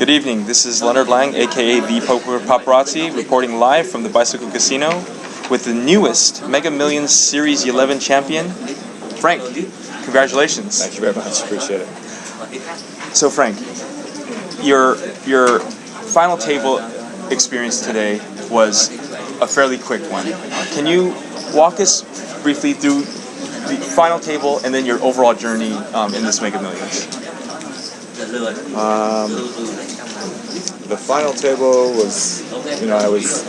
Good evening. This is Leonard Lang, aka the Poker Paparazzi, reporting live from the Bicycle Casino with the newest Mega Millions Series 11 champion, Frank. Congratulations. Thank you very much. Appreciate it. So, Frank, your final table experience today was a fairly quick one. Can you walk us briefly through the final table and then your overall journey in this Mega Millions? The final table was, I was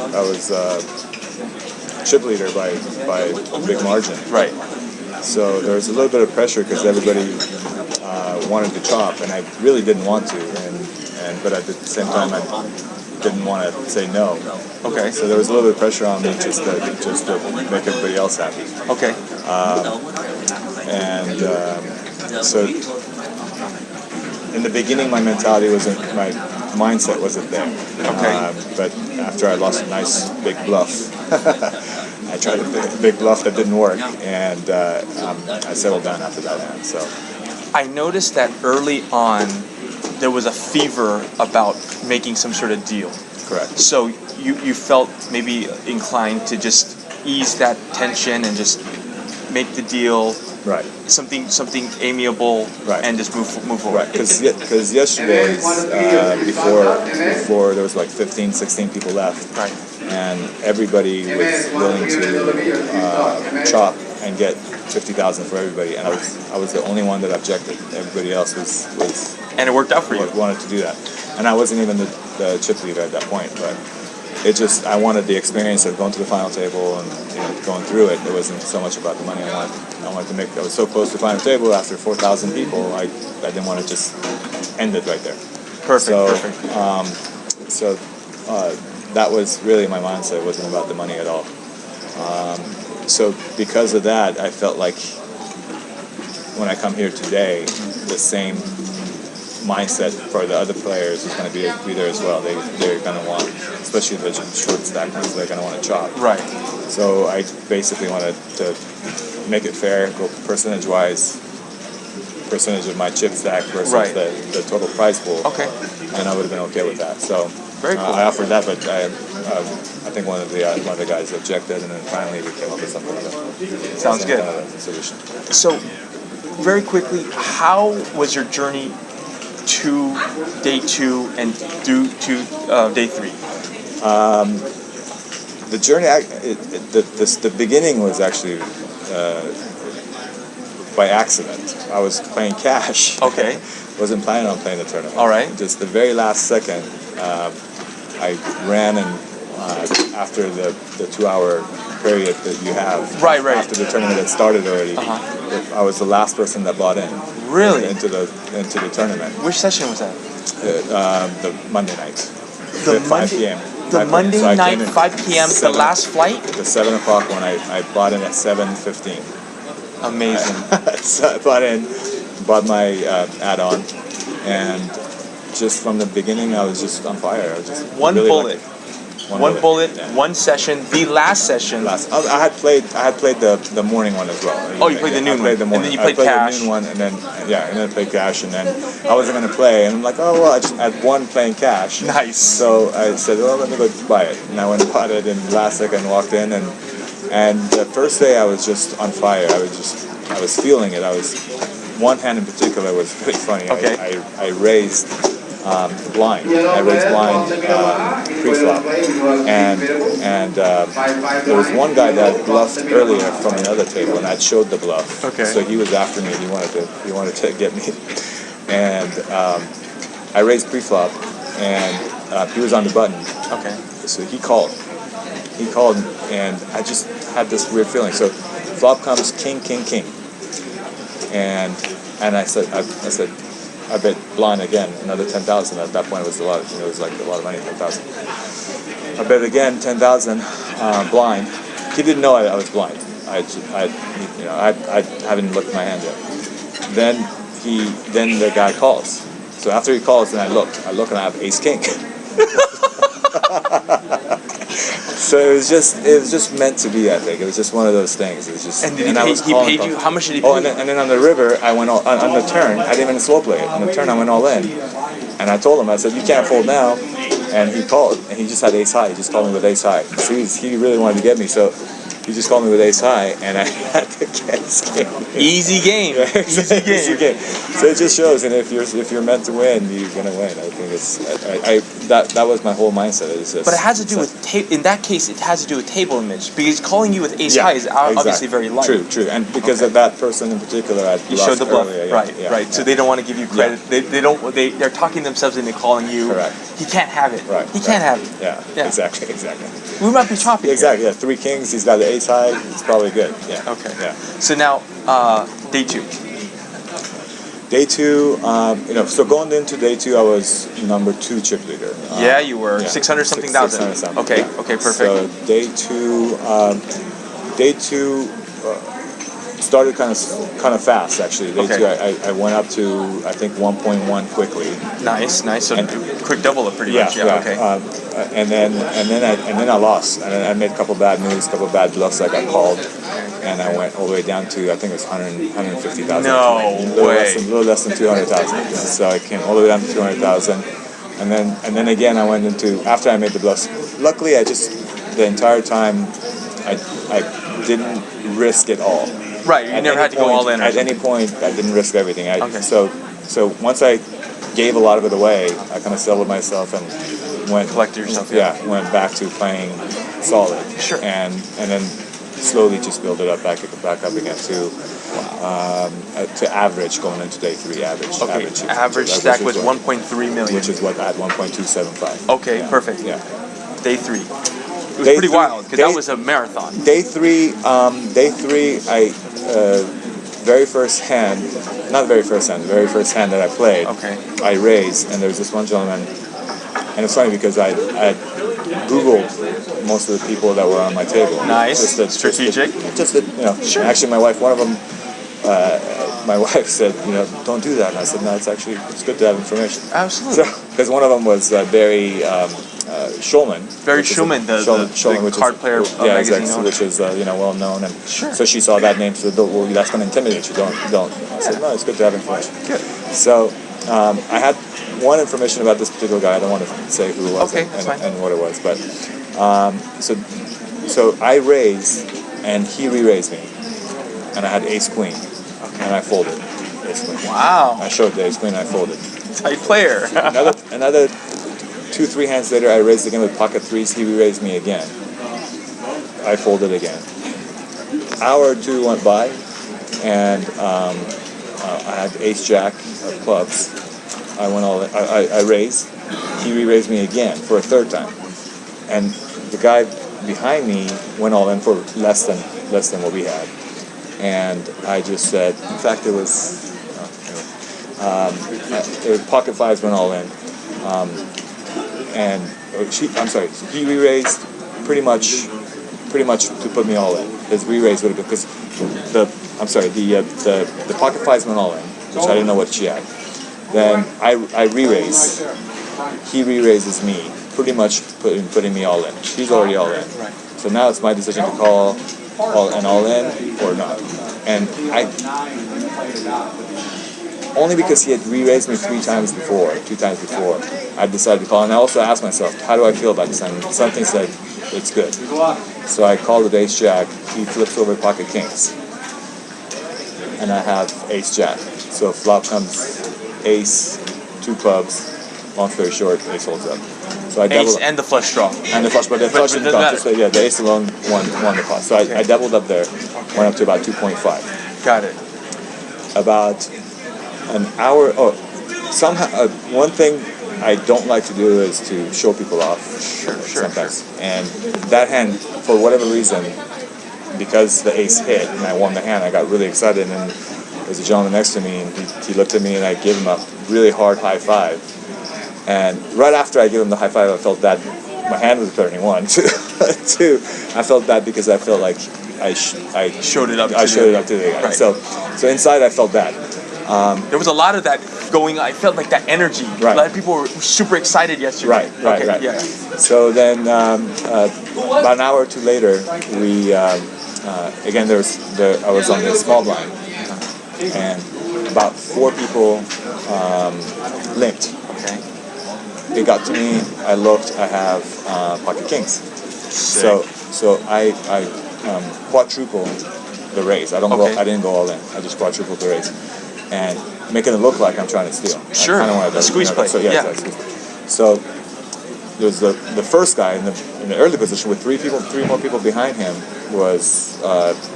chip leader by a big margin. Right. So there was a little bit of pressure because everybody wanted to chop, and I really didn't want to, but at the same time I didn't want to say no. Okay. So there was a little bit of pressure on me just to make everybody else happy. Okay. So in the beginning, my mindset wasn't there. Okay. But after I lost a nice big bluff, I tried a big bluff that didn't work, and I settled down after that hand. So I noticed that early on there was a fever about making some sort of deal. correct. So you felt maybe inclined to just ease that tension and just make the deal. Right. Something amiable, Right. and just move forward. Right, because yesterday, before there was like 15, 16 people left, Right. and everybody was willing to chop and get 50,000 for everybody, and I was the only one that objected. Everybody else was And it worked out for you. wanted to do that, and I wasn't even the chip leader at that point, but I wanted the experience of going to the final table and going through it. It wasn't so much about the money. I wanted to make. I was so close to the final table after 4,000 people. I didn't want to just end it right there. Perfect. So that was really my mindset. It wasn't about the money at all. So because of that, I felt like when I come here today, the same mindset for the other players is going to be there as well. They're going to want, especially the short stack ones, they're going to want to chop. Right. So I basically wanted to make it fair, go percentage of my chip stack versus Right. the total prize pool. Okay. And I would have been okay with that. So Very cool. I offered that, but I think one of the guys objected, and then finally we came up with something. Sounds good. Kind of a solution. So, very quickly, how was your journey to day 2 and through to day 3? The journey, the beginning was actually by accident. I was playing cash. Okay. Wasn't planning on playing the tournament. All right. Just the very last second, I ran and after the 2-hour period that you have. Right. After the tournament had started already, I was the last person that bought in. Really? Into the tournament. Which session was that? The Monday night. The 5 p.m. The Monday So I night, came in 5 p.m., the last flight? The 7 o'clock when I bought in at 7:15. Amazing. So I bought my add-on, and just from the beginning, I was just on fire. I was just One really bullet. lucky. One bullet, yeah. one session, the last session. I had played the morning one as well. Oh, you played the noon one. I played the morning. And then you played cash. The noon one, and then I played cash, and then I wasn't going to play, and I'm like, oh well, I had one playing cash. Nice. So I said, well, let me go buy it, and I went and bought it, and the last second walked in, and the first day I was just on fire. I was feeling it. One hand in particular was really funny. Okay. I raised blind. I raised blind pre-flop, and there was one guy that bluffed earlier from another table, and I showed the bluff. Okay. So he was after me. He wanted to get me, and I raised pre-flop, and he was on the button. Okay. So he called, and I just had this weird feeling. So flop comes king, and I said. I bet blind again, another 10,000. At that point, it was a lot. It was like a lot of money, 10,000. I bet again, 10,000 blind. He didn't know I was blind. I haven't looked at my hand yet. Then the guy calls. So after he calls, then I look and I have ace king. So it was just meant to be. I think it was just one of those things. It was just. And did he paid you? How much did he pay? Oh, and then on the river, I went all, on the turn. I didn't even slow play it. On the turn, I went all in, and I told him, I said, "You can't fold now." And he called, and he just had ace high. He just called me with ace high. So he really wanted to get me. So he just called me with ace high, and I had to guess game. Easy game. Yeah, Easy game. Easy game. So it just shows, and if you're meant to win, you're gonna win. I think that was my whole mindset. It's just, But it has to do with in that case, it has to do with table image because calling you with ace high is obviously very light. True, and because of that person in particular, I you showed the bluff, earlier, right. So they don't want to give you credit. They're talking themselves into calling you. Correct. He can't have it. Right. He can't have it. Yeah. Exactly. We might be choppy. Exactly. Yeah. 3 kings. He's got the ace high. It's probably good. Yeah. Okay. Yeah. So now, day 2. Day 2, so going into day 2, I was number 2 chip leader. Yeah, you were 600 something thousand. 600 something. Okay. Yeah. Okay. Perfect. So day 2 started kind of fast actually. Day 2, I went up to I think 1.1 quickly. Nice. So quick double it pretty much. Yeah. Okay. And then I lost. And then I made a couple bad moves, a couple bad bluffs. I got called, and I went all the way down to I think it was 150,000. No way. A little less than 200,000. So I came all the way down to 200,000, and then again I went into after I made the bluffs. Luckily, I just the entire time I didn't risk it all. Right. You never had to go all in. At any point, I didn't risk everything. Okay. So once I gave a lot of it away, I kind of settled myself and collected yourself. Went back to playing solid. Sure. And then slowly just build it up back up again to average going into day 3 average. Okay. Average stack was 1.3 million, which is what I had 1.275. Okay. Perfect. Yeah. Day 3. It was pretty wild because that was a marathon. Day 3, I very first hand that I played, I raised, and there was this one gentleman, and it's funny because I Googled most of the people that were on my table. Nice, strategic. Sure. Actually, my wife, one of them, my wife said, don't do that, and I said, no, it's good to have information. Absolutely. Because one of them was Barry Schulman. The card player magazine owner. Which is well known, and sure. So she saw that name, so well, that's going to intimidate you. Don't. I said, no, it's good to have information. Good. So I had one information about this particular guy. I don't want to say who it was and what it was, but so I raised and he re-raised me, and I had ace queen, and I folded ace queen. Wow. I showed the ace queen, and I folded. Tight player. another 2-3 hands later, I raised again with pocket 3s. He re-raised me again. I folded again. Hour or 2 went by, and I had ace jack of clubs. I went all in. I raised. He re-raised me again for a 3rd time, and the guy behind me went all in for less than what we had. And I just said, in fact, it was pocket 5s went all in. He re-raised pretty much to put me all in. His re-raise would have been because the pocket 5s went all in, which I didn't know what she had. Then I re-raise. He re-raises me, pretty much putting me all in. He's already all in. So now it's my decision to call all in or not. And only because he had re-raised me 2 times before, I decided to call. And I also asked myself, how do I feel about this? And something said, it's good. So I called with ace jack. He flips over pocket kings, and I have ace jack. So flop comes ace, 2 clubs. Long story short, ace holds up. So I doubled ace and the flush draw. And the flush, but the flush didn't come. The ace alone won the pot. So I doubled up there, went up to about 2.5. Got it. About an hour. Somehow one thing I don't like to do is to show people off. Sure. Sometimes. And that hand, for whatever reason, because the ace hit and I won the hand, I got really excited. And there's a gentleman next to me, and he looked at me, and I gave him a really hard high five. And right after I gave him the high five, I felt that my hand was turning 1. 2, I felt bad because I felt like I showed it up to the guy. Right. So inside I felt bad. There was a lot of that going. I felt like that energy. Right. A lot of people were super excited yesterday. Right. Yeah. So then, about an hour or two later, we again I was on the small blind, and about 4 people limped. Okay. It got to me. I looked. I have pocket kings. Sick. So I quadrupled the raise. I didn't go all in. I just quadrupled the raise, and making it look like I'm trying to steal. Sure. I kind of wanted to Squeeze play. So Yeah. So there's the first guy in the early position with 3 more people behind him was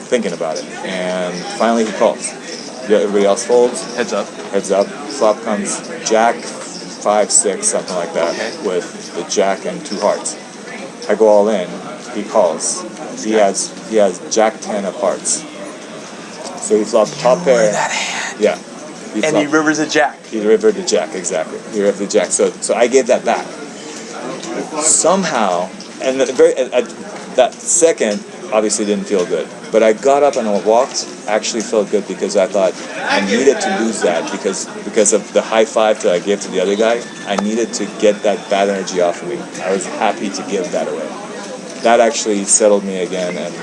thinking about it, and finally he calls. Yeah, everybody else folds. Heads up. Flop comes Jack 5, 6, something like that, with the Jack and 2 hearts. I go all in. He calls. He has Jack 10 of hearts. So he flopped the top pair. That hand. Yeah. He rivers a Jack. He rivered the Jack, exactly. He rivered the Jack. So I gave that back. Somehow, and that second obviously didn't feel good. But I got up and I walked, actually felt good because I thought I needed to lose that because of the high five that I gave to the other guy. I needed to get that bad energy off of me. I was happy to give that away. That actually settled me again and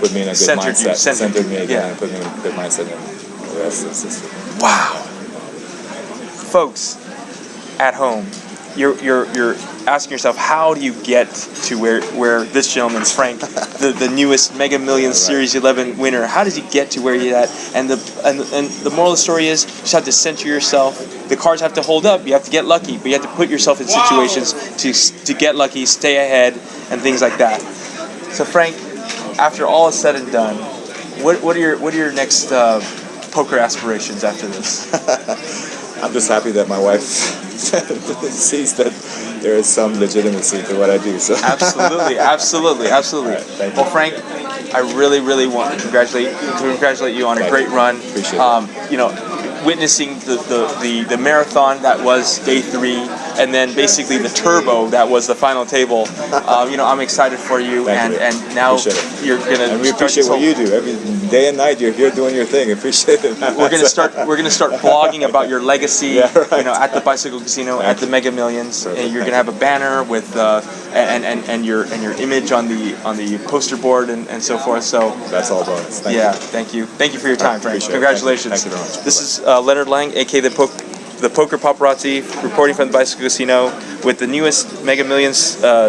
put me in a good mindset. Centered me again and put me in a good mindset. And the rest is history. Wow. Folks, at home, you're asking yourself, how do you get to where this gentleman's Frank, the newest Mega Millions Series 11 winner? How does he get to where he's at? And the moral of the story is, you just have to center yourself. The cards have to hold up. You have to get lucky, but you have to put yourself in situations to get lucky, stay ahead, and things like that. So Frank, after all is said and done, what are your next poker aspirations after this? I'm just happy that my wife sees that there is some legitimacy to what I do. So Absolutely. Right, thank you. Well, Frank, I really want to congratulate you on a great run. Appreciate it. Witnessing the marathon that was day 3, and then basically the turbo that was the final table. I'm excited for you, and now you're gonna. And we appreciate what you do every day and night. You're here doing your thing. Appreciate it. We're gonna start blogging about your legacy. Yeah, right. At the Bicycle Casino, at the Mega Millions, and you're gonna have a banner with and your image on the poster board and so forth. So that's all bonus. Thank you for your time, Frank. Congratulations. Thank you very much. This is Leonard Lang, aka the Poker Paparazzi, reporting from the Bicycle Casino with the newest Mega Millions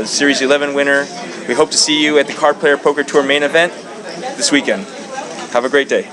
Series 11 winner. We hope to see you at the Card Player Poker Tour main event this weekend. Have a great day.